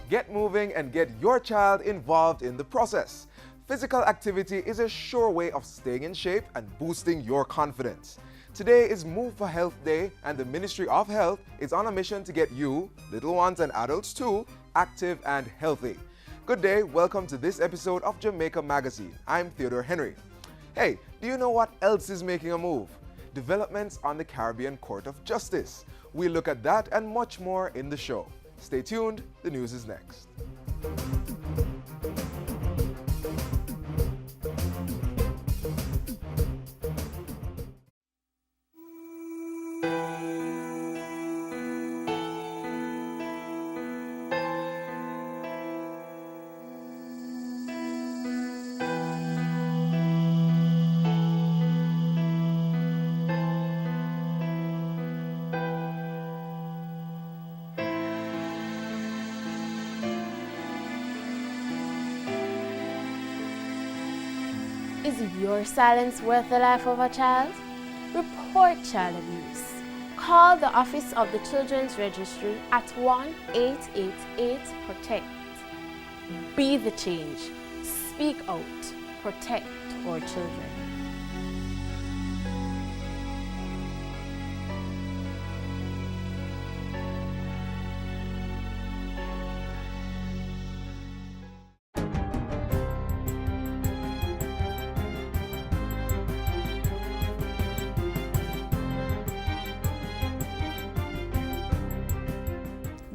Get moving and get your child involved in the process. Physical activity is a sure way of staying in shape and boosting your confidence. Today is Move for Health Day, and the Ministry of Health is on a mission to get you, little ones and adults too, active and healthy. Good day, welcome to this episode of Jamaica Magazine. I'm Theodore Henry. Hey, do you know what else is making a move? Developments on the Caribbean Court of Justice. We'll look at that and much more in the show. Stay tuned, the news is next. Is your silence worth the life of a child? Report child abuse. Call the Office of the Children's Registry at 1-888-PROTECT. Be the change. Speak out. Protect our children.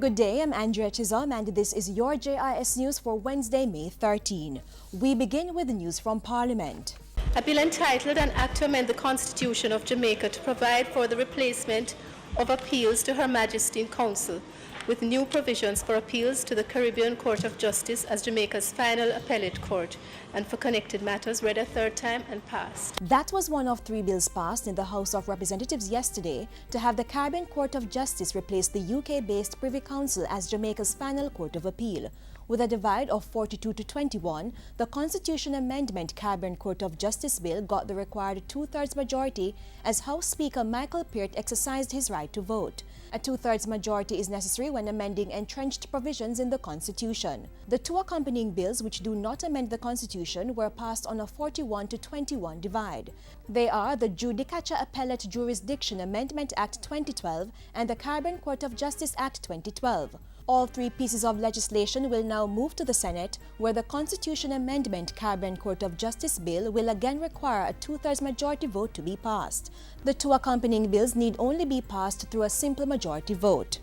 Good day, I'm Andrea Chisholm and this is your JIS News for Wednesday, May 13. We begin with the news from Parliament. A bill entitled An Act to Amend the Constitution of Jamaica to provide for the replacement of appeals to Her Majesty in Council with new provisions for appeals to the Caribbean Court of Justice as Jamaica's final appellate court and for connected matters read a third time and passed. That was one of 3 bills passed in the House of Representatives yesterday to have the Caribbean Court of Justice replace the UK-based Privy Council as Jamaica's final court of appeal. With a divide of 42 to 21, the Constitution Amendment Caribbean Court of Justice Bill got the required 2/3 majority as House Speaker Michael Peart exercised his right to vote. A 2/3 majority is necessary when amending entrenched provisions in the Constitution. The 2 accompanying bills which do not amend the Constitution were passed on a 41 to 21 divide. They are the Judicature Appellate Jurisdiction Amendment Act 2012 and the Caribbean Court of Justice Act 2012. All 3 pieces of legislation will now move to the Senate, where the Constitution Amendment Caribbean Court of Justice Bill will again require a 2/3 majority vote to be passed. The 2 accompanying bills need only be passed through a simple majority vote.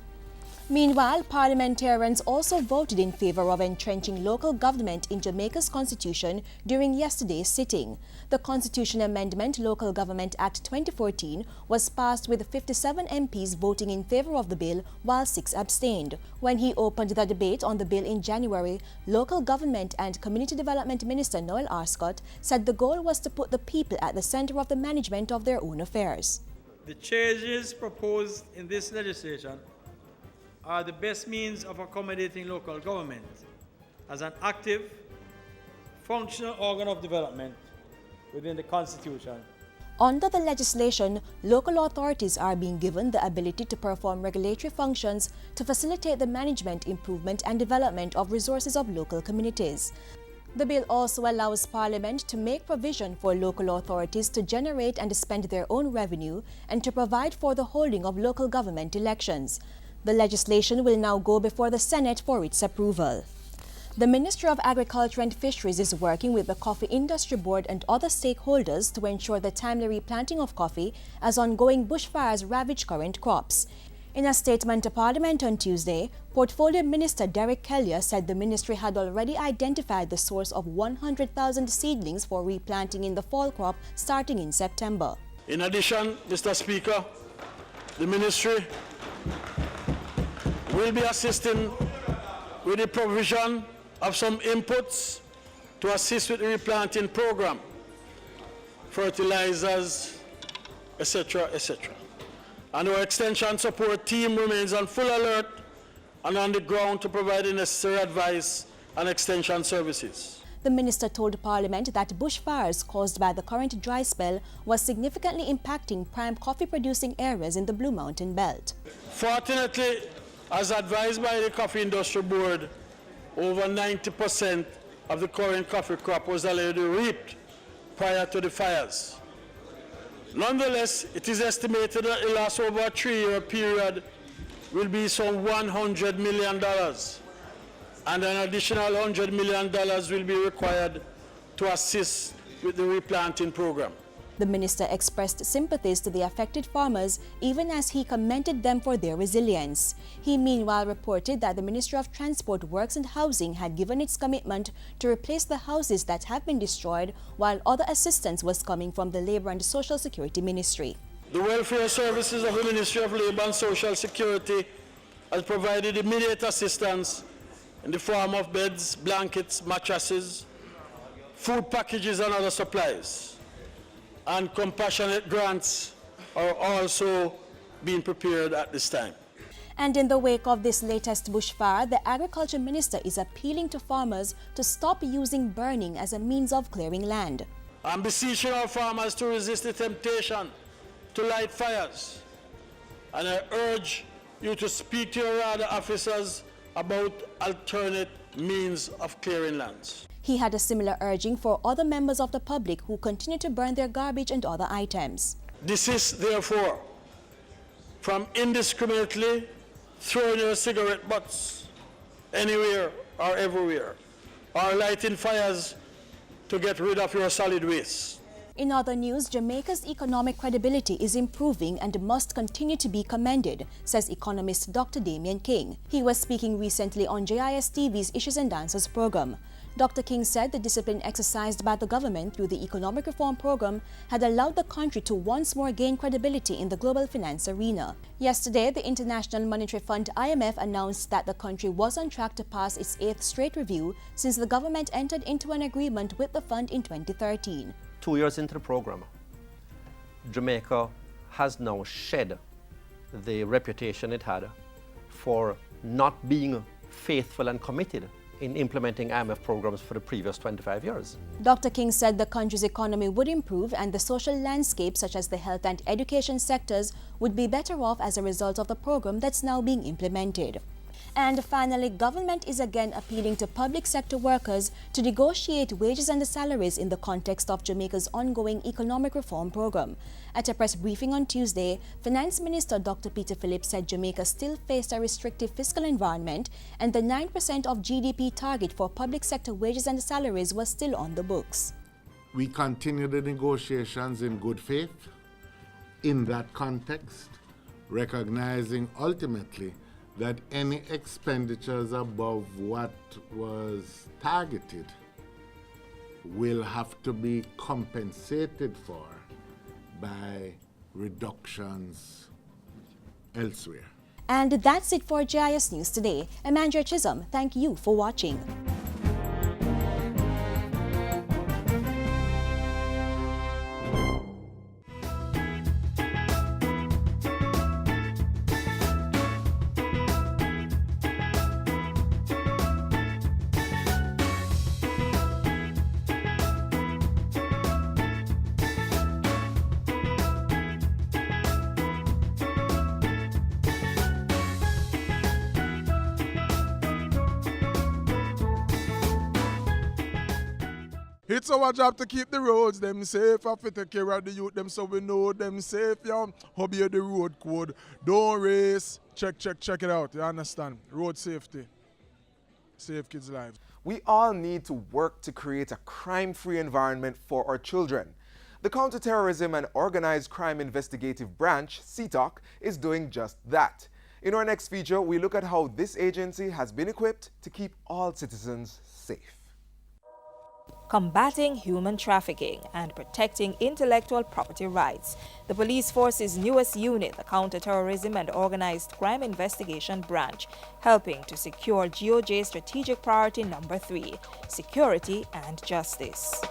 Meanwhile, parliamentarians also voted in favor of entrenching local government in Jamaica's constitution during yesterday's sitting. The Constitution Amendment Local Government Act 2014 was passed with 57 MPs voting in favor of the bill while 6 abstained. When he opened the debate on the bill in January, Local Government and Community Development Minister Noel Arscott said the goal was to put the people at the center of the management of their own affairs. The changes proposed in this legislation are the best means of accommodating local government as an active, functional organ of development within the Constitution. Under the legislation, local authorities are being given the ability to perform regulatory functions to facilitate the management, improvement and development of resources of local communities. The bill also allows Parliament to make provision for local authorities to generate and spend their own revenue and to provide for the holding of local government elections. The legislation will now go before the Senate for its approval. The Ministry of Agriculture and Fisheries is working with the Coffee Industry Board and other stakeholders to ensure the timely replanting of coffee as ongoing bushfires ravage current crops. In a statement to Parliament on Tuesday, Portfolio Minister Derek Kellier said the ministry had already identified the source of 100,000 seedlings for replanting in the fall crop starting in September. In addition, Mr. Speaker, the ministry will be assisting with the provision of some inputs to assist with the replanting program, fertilizers, etc., etc. And our extension support team remains on full alert and on the ground to provide the necessary advice and extension services. The minister told Parliament that bushfires caused by the current dry spell was significantly impacting prime coffee-producing areas in the Blue Mountain Belt. Fortunately, as advised by the Coffee Industry Board, over 90% of the current coffee crop was already reaped prior to the fires. Nonetheless, it is estimated that the loss over a 3-year period will be some $100 million, and an additional $100 million will be required to assist with the replanting program. The minister expressed sympathies to the affected farmers, even as he commended them for their resilience. He meanwhile reported that the Ministry of Transport, Works and Housing had given its commitment to replace the houses that have been destroyed, while other assistance was coming from the Labour and Social Security Ministry. The Welfare Services of the Ministry of Labour and Social Security has provided immediate assistance in the form of beds, blankets, mattresses, food packages and other supplies. And compassionate grants are also being prepared at this time. And in the wake of this latest bushfire, the Agriculture Minister is appealing to farmers to stop using burning as a means of clearing land. I'm beseeching our farmers to resist the temptation to light fires. And I urge you to speak to your other officers about alternate means of clearing lands. He had a similar urging for other members of the public who continue to burn their garbage and other items. Desist, therefore, from indiscriminately throwing your cigarette butts anywhere or everywhere, or lighting fires to get rid of your solid waste. In other news, Jamaica's economic credibility is improving and must continue to be commended, says economist Dr. Damian King. He was speaking recently on JIS TV's Issues and Answers program. Dr. King said the discipline exercised by the government through the economic reform program had allowed the country to once more gain credibility in the global finance arena. Yesterday, the International Monetary Fund (IMF) announced that the country was on track to pass its 8th straight review since the government entered into an agreement with the fund in 2013. 2 years into the program, Jamaica has now shed the reputation it had for not being faithful and committed in implementing IMF programs for the previous 25 years. Dr. King said the country's economy would improve and the social landscape, such as the health and education sectors, would be better off as a result of the program that's now being implemented. And finally, government is again appealing to public sector workers to negotiate wages and salaries in the context of Jamaica's ongoing economic reform program. At a press briefing on Tuesday, Finance Minister Dr. Peter Phillips said Jamaica still faced a restrictive fiscal environment and the 9% of GDP target for public sector wages and salaries was still on the books. We continue the negotiations in good faith. In that context, recognizing ultimately that any expenditures above what was targeted will have to be compensated for by reductions elsewhere. And that's it for JIS News today. I'm Andrea Chisholm. Thank you for watching. It's our job to keep the roads them safe, and to take care of the youth them so we know them safe, yeah. Obey the road code. Don't race. Check it out. You understand? Road safety. Save kids' lives. We all need to work to create a crime-free environment for our children. The Counterterrorism and Organized Crime Investigative Branch, CTOC, is doing just that. In our next feature, we look at how this agency has been equipped to keep all citizens safe. Combating human trafficking and protecting intellectual property rights. The police force's newest unit, the Counterterrorism and Organized Crime Investigation Branch, helping to secure GOJ's strategic priority number 3, security and justice.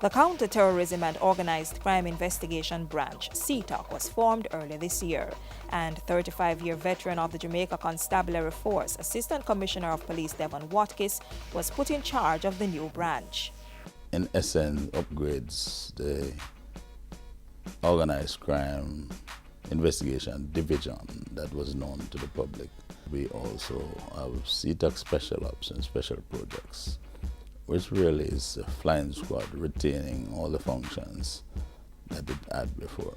The Counterterrorism and Organized Crime Investigation Branch, CTOC, was formed earlier this year, and 35-year veteran of the Jamaica Constabulary Force, Assistant Commissioner of Police Devon Watkis, was put in charge of the new branch. In essence, upgrades the organized crime investigation division that was known to the public. We also have CTOC Special Ops and Special Projects, which really is a flying squad retaining all the functions that it had before.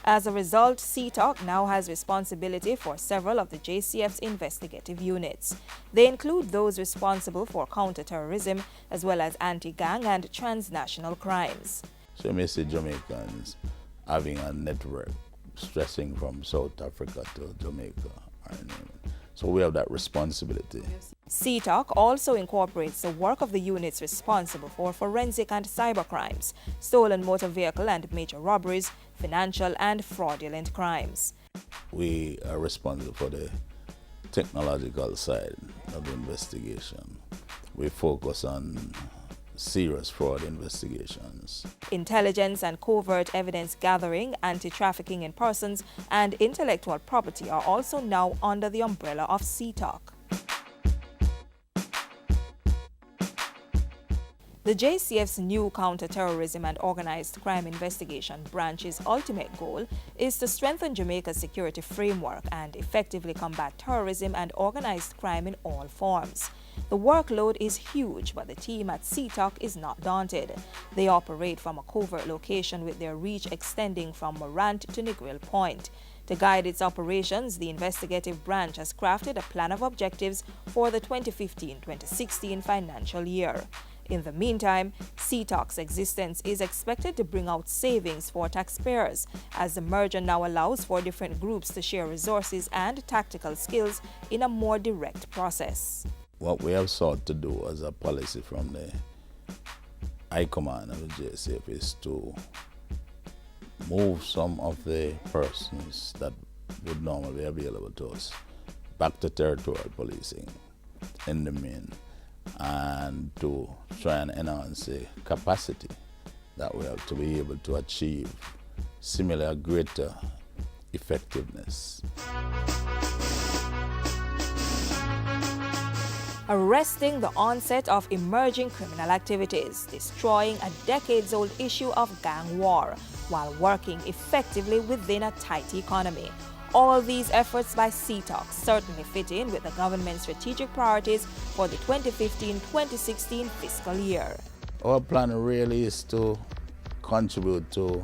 As a result, CTOC now has responsibility for several of the JCF's investigative units. They include those responsible for counterterrorism as well as anti-gang and transnational crimes. So you may see Jamaicans having a network stretching from South Africa to Jamaica. So we have that responsibility. CTOC also incorporates the work of the units responsible for forensic and cyber crimes, stolen motor vehicle and major robberies, financial and fraudulent crimes. We are responsible for the technological side of the investigation. We focus on serious fraud investigations. Intelligence and covert evidence gathering, anti-trafficking in persons, and intellectual property are also now under the umbrella of CTOC. The JCF's new counterterrorism and organized crime investigation branch's ultimate goal is to strengthen Jamaica's security framework and effectively combat terrorism and organized crime in all forms. The workload is huge, but the team at CTOC is not daunted. They operate from a covert location with their reach extending from Morant to Negril Point. To guide its operations, the investigative branch has crafted a plan of objectives for the 2015-2016 financial year. In the meantime, CTOC's existence is expected to bring out savings for taxpayers, as the merger now allows for different groups to share resources and tactical skills in a more direct process. What we have sought to do as a policy from the high command of the JCF is to move some of the persons that would normally be available to us back to territorial policing in the main, and to try and enhance the capacity that we have to be able to achieve similar greater effectiveness. Arresting the onset of emerging criminal activities, destroying a decades-old issue of gang war, while working effectively within a tight economy. All these efforts by CTOC certainly fit in with the government's strategic priorities for the 2015-2016 fiscal year. Our plan really is to contribute to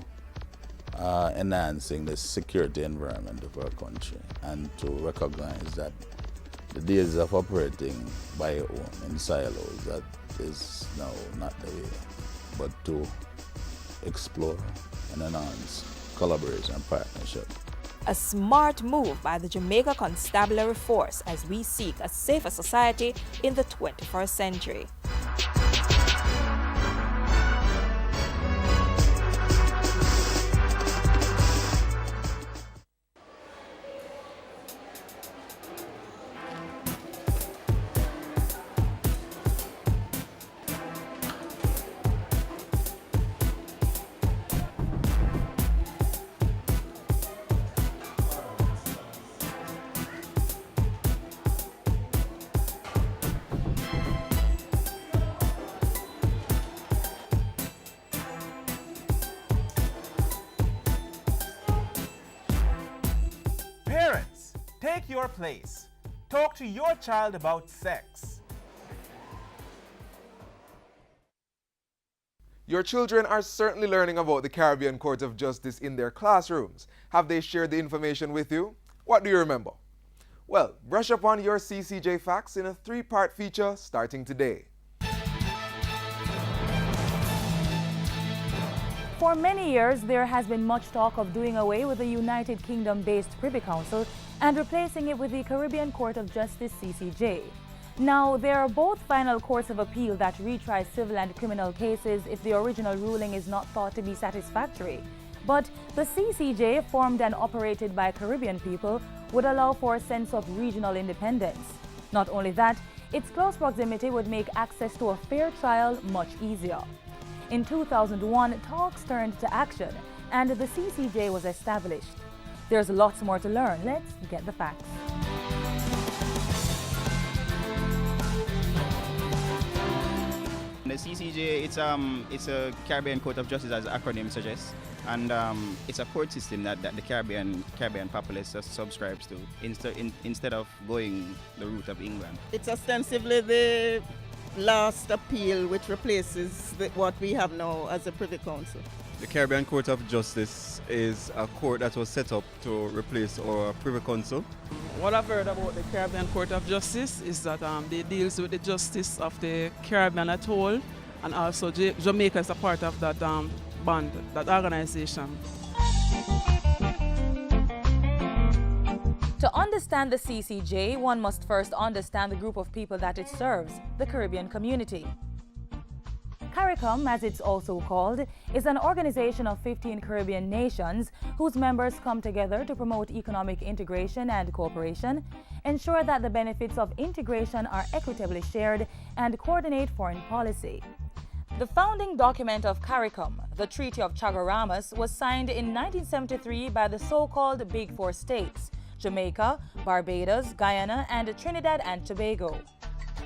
enhancing the security environment of our country, and to recognize that the days of operating by your own in silos, that is now not the way, but to explore and enhance collaboration and partnership. A smart move by the Jamaica Constabulary Force as we seek a safer society in the 21st century. Parents, take your place. Talk to your child about sex. Your children are certainly learning about the Caribbean Court of Justice in their classrooms. Have they shared the information with you? What do you remember? Well, brush up on your CCJ facts in a 3-part feature starting today. For many years, there has been much talk of doing away with the United Kingdom-based Privy Council and replacing it with the Caribbean Court of Justice, CCJ. Now, there are both final courts of appeal that retry civil and criminal cases if the original ruling is not thought to be satisfactory. But the CCJ, formed and operated by Caribbean people, would allow for a sense of regional independence. Not only that, its close proximity would make access to a fair trial much easier. In 2001, talks turned to action, and the CCJ was established. There's lots more to learn. Let's get the facts. The the CCJ, it's a Caribbean Court of Justice, as the acronym suggests, and it's a court system that the Caribbean populace subscribes to instead of going the route of England. It's ostensibly the last appeal which replaces what we have now as a Privy Council. The Caribbean Court of Justice is a court that was set up to replace our Privy Council. What I've heard about the Caribbean Court of Justice is that they deals with the justice of the Caribbean at whole, and also Jamaica is a part of that band, that organization. To understand the CCJ, one must first understand the group of people that it serves, the Caribbean community. CARICOM, as it's also called, is an organization of 15 Caribbean nations whose members come together to promote economic integration and cooperation, ensure that the benefits of integration are equitably shared, and coordinate foreign policy. The founding document of CARICOM, the Treaty of Chaguaramas, was signed in 1973 by the so-called Big Four states, Jamaica, Barbados, Guyana, and Trinidad and Tobago.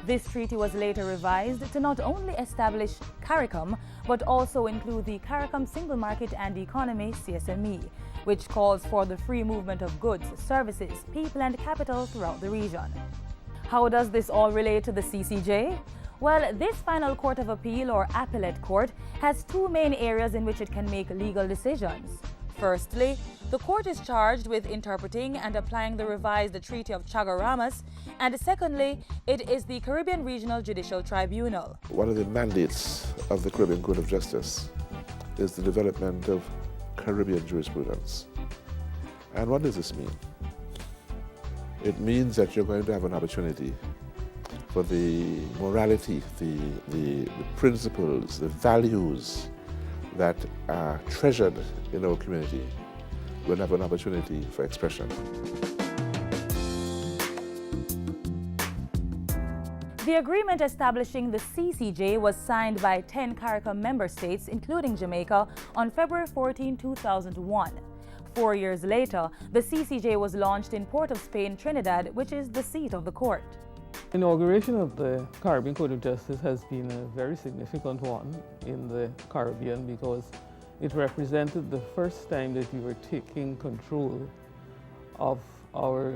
This treaty was later revised to not only establish CARICOM, but also include the CARICOM Single Market and Economy, CSME, which calls for the free movement of goods, services, people, and capital throughout the region. How does this all relate to the CCJ? Well, this final court of appeal, or appellate court, has two main areas in which it can make legal decisions. Firstly, the court is charged with interpreting and applying the revised Treaty of Chaguaramas, and secondly, it is the Caribbean Regional Judicial Tribunal. One of the mandates of the Caribbean Court of Justice is the development of Caribbean jurisprudence. And what does this mean? It means that you're going to have an opportunity for the morality, the principles, the values that are treasured in our community will have an opportunity for expression. The agreement establishing the CCJ was signed by 10 CARICOM member states, including Jamaica, on February 14, 2001. 4 years later, the CCJ was launched in Port of Spain, Trinidad, which is the seat of the court. Inauguration of the Caribbean Court of Justice has been a very significant one in the Caribbean because it represented the first time that we were taking control of our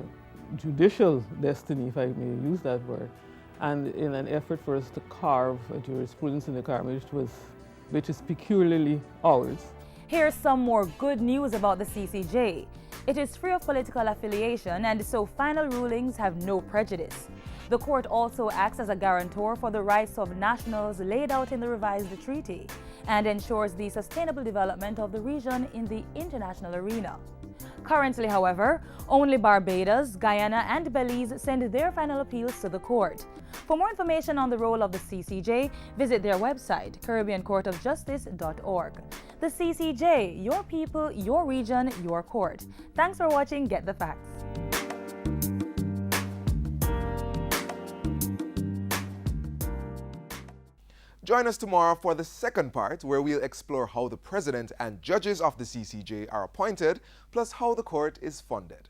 judicial destiny, if I may use that word, and in an effort for us to carve a jurisprudence in the Caribbean which is peculiarly ours. Here's some more good news about the CCJ. It is free of political affiliation, and so final rulings have no prejudice. The court also acts as a guarantor for the rights of nationals laid out in the revised treaty and ensures the sustainable development of the region in the international arena. Currently, however, only Barbados, Guyana, and Belize send their final appeals to the court. For more information on the role of the CCJ, visit their website, CaribbeanCourtofJustice.org. The CCJ, your people, your region, your court. Thanks for watching Get the Facts. Join us tomorrow for the second part, where we'll explore how the president and judges of the CCJ are appointed, plus how the court is funded.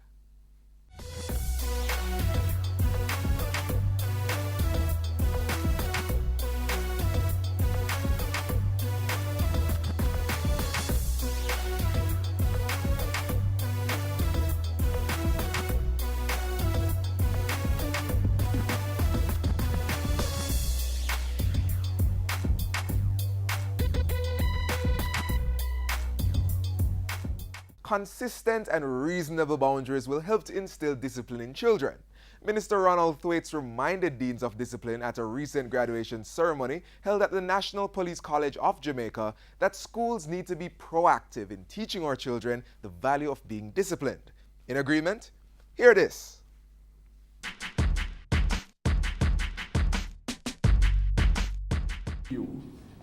Consistent and reasonable boundaries will help to instill discipline in children. Minister Ronald Thwaites reminded deans of discipline at a recent graduation ceremony held at the National Police College of Jamaica that schools need to be proactive in teaching our children the value of being disciplined. In agreement? Hear it is.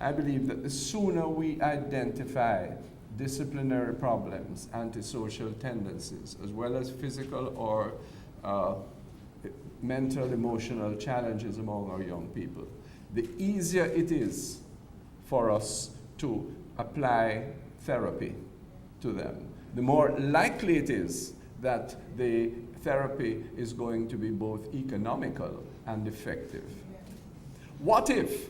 I believe that the sooner we identify disciplinary problems, antisocial tendencies, as well as physical or mental, emotional challenges among our young people, the easier it is for us to apply therapy to them. The more likely it is that the therapy is going to be both economical and effective. What if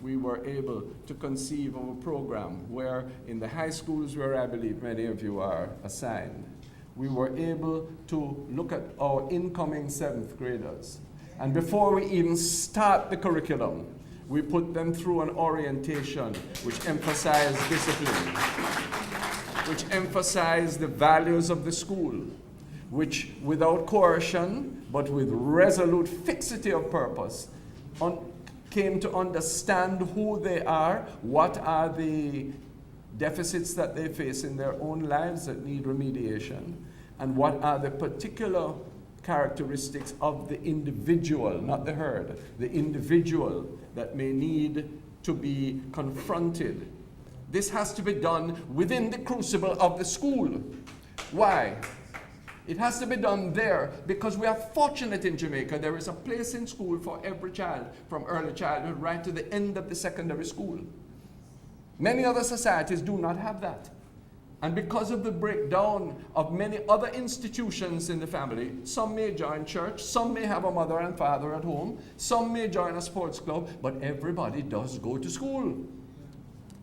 we were able to conceive of a program where in the high schools where I believe many of you are assigned, we were able to look at our incoming 7th graders. And before we even start the curriculum, we put them through an orientation which emphasized discipline, which emphasized the values of the school, which without coercion, but with resolute fixity of purpose, came to understand who they are, what are the deficits that they face in their own lives that need remediation, and what are the particular characteristics of the individual, not the herd, the individual that may need to be confronted. This has to be done within the crucible of the school. Why? It has to be done there because we are fortunate in Jamaica. There is a place in school for every child, from early childhood right to the end of the secondary school. Many other societies do not have that. And because of the breakdown of many other institutions in the family, some may join church, some may have a mother and father at home, some may join a sports club, but everybody does go to school.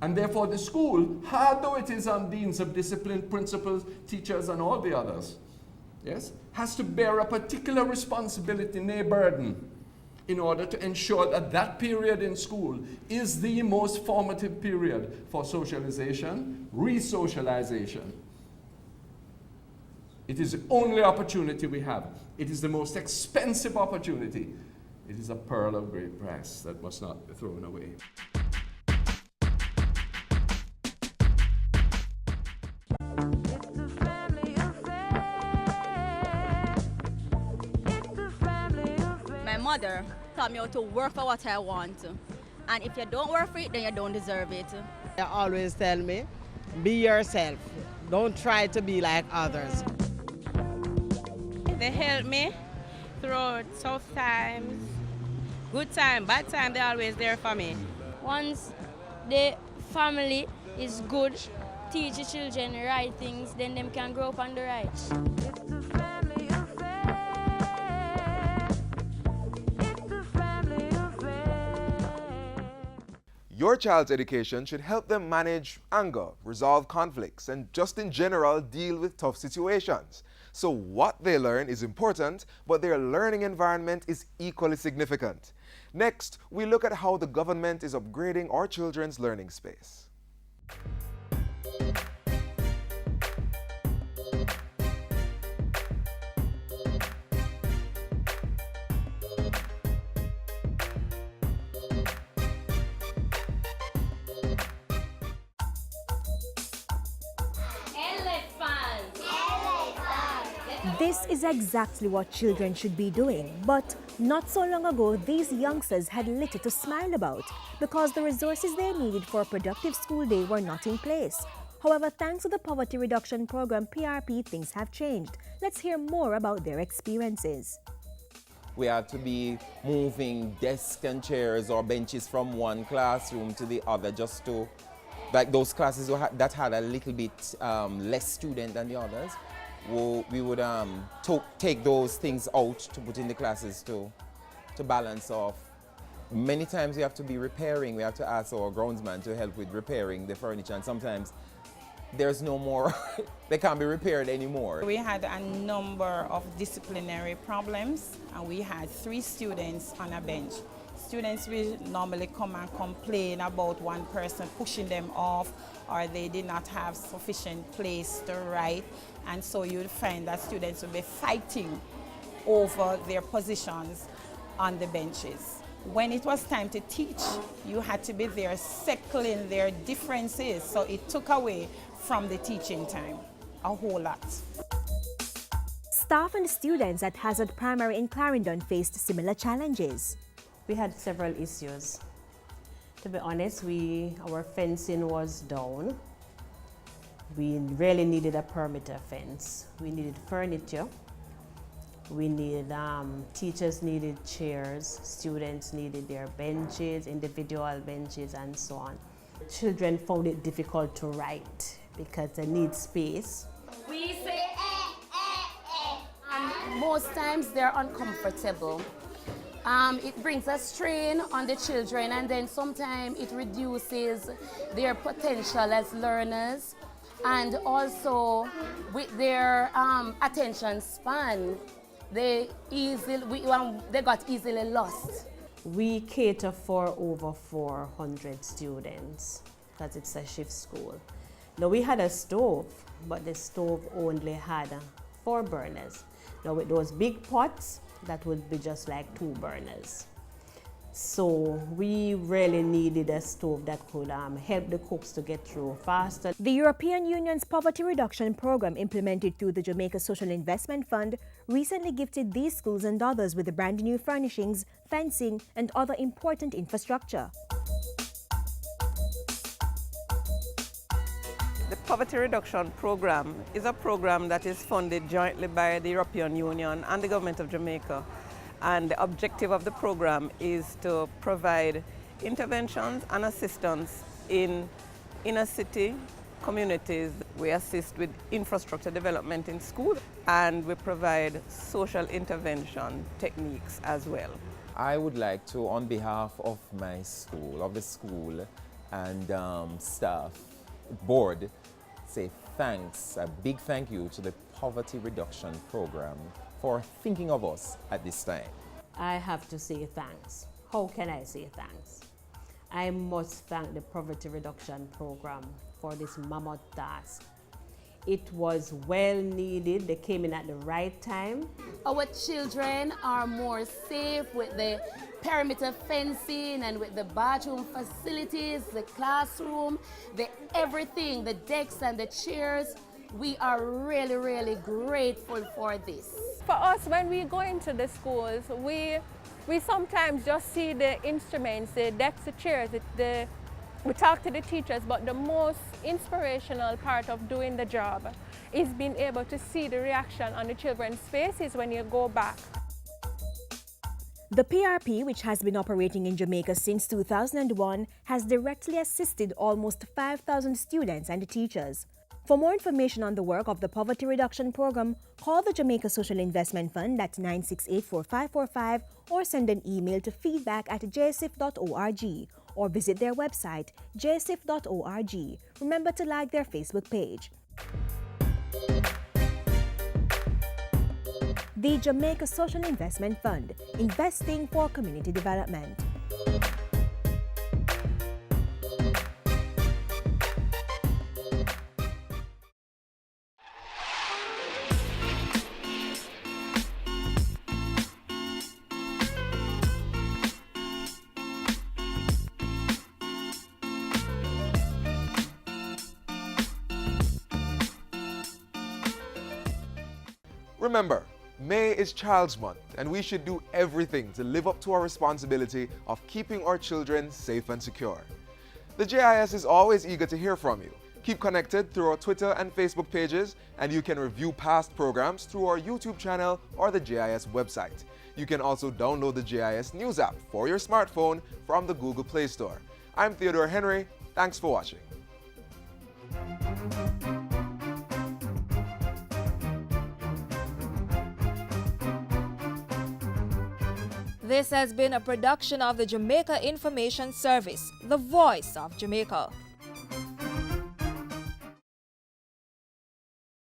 And therefore the school, hard though it is on deans of discipline, principals, teachers, and all the others, yes, has to bear a particular responsibility, nay burden, in order to ensure that that period in school is the most formative period for socialization, re-socialization. It is the only opportunity we have. It is the most expensive opportunity. It is a pearl of great price that must not be thrown away. My mother taught me how to work for what I want. And if you don't work for it, then you don't deserve it. They always tell me, be yourself. Don't try to be like others. They help me through tough times, good time, bad time, they're always there for me. Once the family is good, teach the children the right things, then them can grow up on the right. Your child's education should help them manage anger, resolve conflicts, and just in general deal with tough situations. So what they learn is important, but their learning environment is equally significant. Next, we look at how the government is upgrading our children's learning space. This is exactly what children should be doing, but not so long ago, these youngsters had little to smile about because the resources they needed for a productive school day were not in place. However, thanks to the Poverty Reduction Program, PRP, things have changed. Let's hear more about their experiences. We had to be moving desks and chairs or benches from one classroom to the other just to, like those classes that had a little bit less student than the others. We would take those things out to put in the classes to balance off. Many times we have to be repairing. We have to ask our groundsman to help with repairing the furniture, and sometimes there's no more, they can't be repaired anymore. We had a number of disciplinary problems, and we had 3 students on a bench. Students will normally come and complain about one person pushing them off, or they did not have sufficient place to write, and so you'll find that students will be fighting over their positions on the benches. When it was time to teach, you had to be there settling their differences, so it took away from the teaching time a whole lot. Staff and students at Hazard Primary in Clarendon faced similar challenges. We had several issues. To be honest, our fencing was down. We really needed a perimeter fence. We needed furniture. We needed, teachers needed chairs, students needed their benches, individual benches, and so on. Children found it difficult to write because they need space. We say and most times they're uncomfortable. It brings a strain on the children, and then sometimes it reduces their potential as learners, and also with their attention span, they got easily lost. We cater for over 400 students because it's a shift school. Now we had a stove, but the stove only had 4 burners. Now with those big pots, that would be just like 2 burners. So we really needed a stove that could help the cooks to get through faster. The European Union's poverty reduction program, implemented through the Jamaica Social Investment Fund, recently gifted these schools and others with brand new furnishings, fencing, and other important infrastructure. The Poverty Reduction Program is a program that is funded jointly by the European Union and the Government of Jamaica. And the objective of the program is to provide interventions and assistance in inner city communities. We assist with infrastructure development in schools, and we provide social intervention techniques as well. I would like to, on behalf of my school, of the school and staff board, say thanks, a big thank you to the Poverty Reduction Program for thinking of us at this time. I have to say thanks. How can I say thanks? I must thank the Poverty Reduction Program for this mammoth task. It was well needed. They came in at the right time. Our children are more safe with the perimeter fencing and with the bathroom facilities, the classroom, the everything, the desks and the chairs. We are really, really grateful for this. For us, when we go into the schools, we sometimes just see the instruments, the desks, the chairs, we talk to the teachers, but the most inspirational part of doing the job is being able to see the reaction on the children's faces when you go back. The PRP, which has been operating in Jamaica since 2001, has directly assisted almost 5,000 students and teachers. For more information on the work of the Poverty Reduction Program, call the Jamaica Social Investment Fund at 968-4545 or send an email to feedback@jsif.org or visit their website, jsif.org. Remember to like their Facebook page. The Jamaica Social Investment Fund, investing for community development. Remember, May is Child's Month, and we should do everything to live up to our responsibility of keeping our children safe and secure. The JIS is always eager to hear from you. Keep connected through our Twitter and Facebook pages, and you can review past programs through our YouTube channel or the JIS website. You can also download the JIS News app for your smartphone from the Google Play Store. I'm Theodore Henry. Thanks for watching. This has been a production of the Jamaica Information Service, the voice of Jamaica.